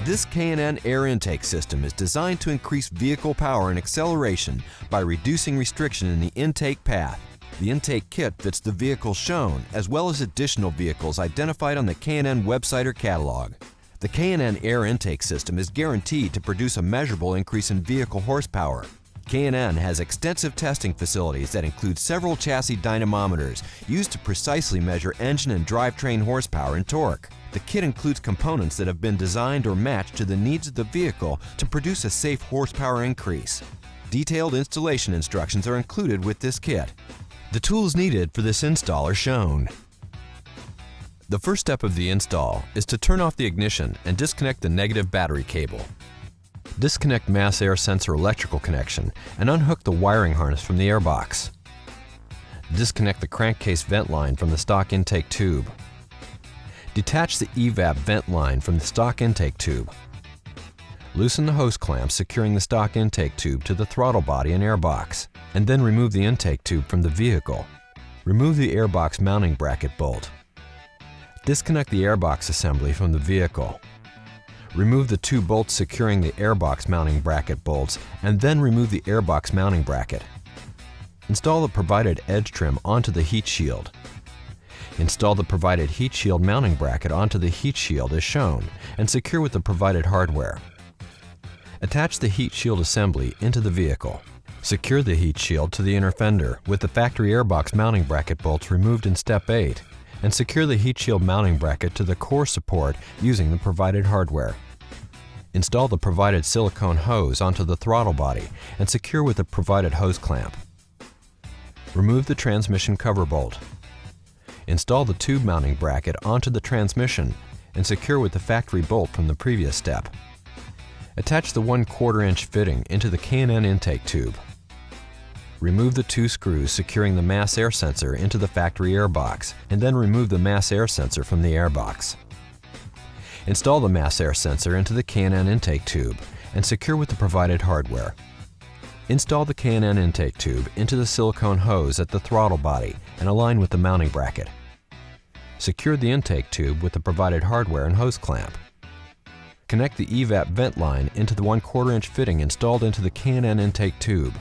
This K&N air intake system is designed to increase vehicle power and acceleration by reducing restriction in the intake path. The intake kit fits the vehicles shown, as well as additional vehicles identified on the K&N website or catalog. The K&N air intake system is guaranteed to produce a measurable increase in vehicle horsepower. K&N has extensive testing facilities that include several chassis dynamometers used to precisely measure engine and drivetrain horsepower and torque. The kit includes components that have been designed or matched to the needs of the vehicle to produce a safe horsepower increase. Detailed installation instructions are included with this kit. The tools needed for this install are shown. The first step of the install is to turn off the ignition and disconnect the negative battery cable. Disconnect mass air sensor electrical connection and unhook the wiring harness from the airbox. Disconnect the crankcase vent line from the stock intake tube. Detach the evap vent line from the stock intake tube. Loosen the hose clamp securing the stock intake tube to the throttle body and airbox, and then remove the intake tube from the vehicle. Remove the airbox mounting bracket bolt. Disconnect the airbox assembly from the vehicle. Remove the two bolts securing the airbox mounting bracket bolts, and then remove the airbox mounting bracket. Install the provided edge trim onto the heat shield. Install the provided heat shield mounting bracket onto the heat shield as shown, and secure with the provided hardware. Attach the heat shield assembly into the vehicle. Secure the heat shield to the inner fender with the factory airbox mounting bracket bolts removed in Step 8, and secure the heat shield mounting bracket to the core support using the provided hardware. Install the provided silicone hose onto the throttle body and secure with the provided hose clamp. Remove the transmission cover bolt. Install the tube mounting bracket onto the transmission and secure with the factory bolt from the previous step. Attach the 1/4 inch fitting into the K&N intake tube. Remove the two screws securing the mass air sensor into the factory airbox, and then remove the mass air sensor from the airbox. Install the mass air sensor into the K&N intake tube and secure with the provided hardware. Install the K&N intake tube into the silicone hose at the throttle body and align with the mounting bracket. Secure the intake tube with the provided hardware and hose clamp. Connect the evap vent line into the 1/4 inch fitting installed into the K&N intake tube.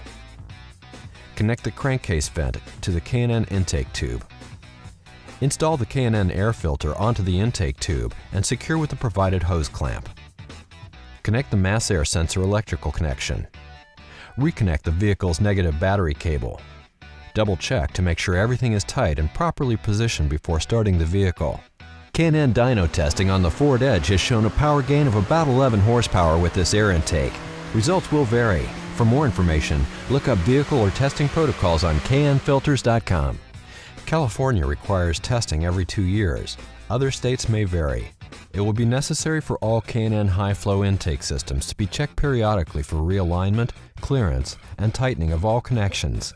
Connect the crankcase vent to the K&N intake tube. Install the K&N air filter onto the intake tube and secure with the provided hose clamp. Connect the mass air sensor electrical connection. Reconnect the vehicle's negative battery cable. Double check to make sure everything is tight and properly positioned before starting the vehicle. K&N dyno testing on the Ford Edge has shown a power gain of about 11 horsepower with this air intake. Results will vary. For more information, look up vehicle or testing protocols on knfilters.com. California requires testing every 2 years. Other states may vary. It will be necessary for all K&N high-flow intake systems to be checked periodically for realignment, clearance, and tightening of all connections.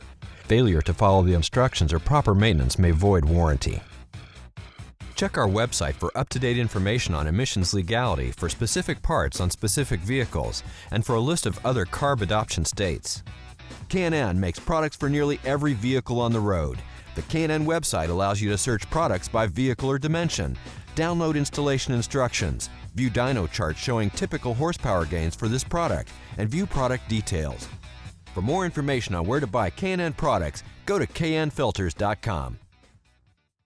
Failure to follow the instructions or proper maintenance may void warranty. Check our website for up-to-date information on emissions legality for specific parts on specific vehicles and for a list of other CARB adoption states. K&N makes products for nearly every vehicle on the road. The K&N website allows you to search products by vehicle or dimension, download installation instructions, view dyno charts showing typical horsepower gains for this product, and view product details. For more information on where to buy K&N products, go to knfilters.com.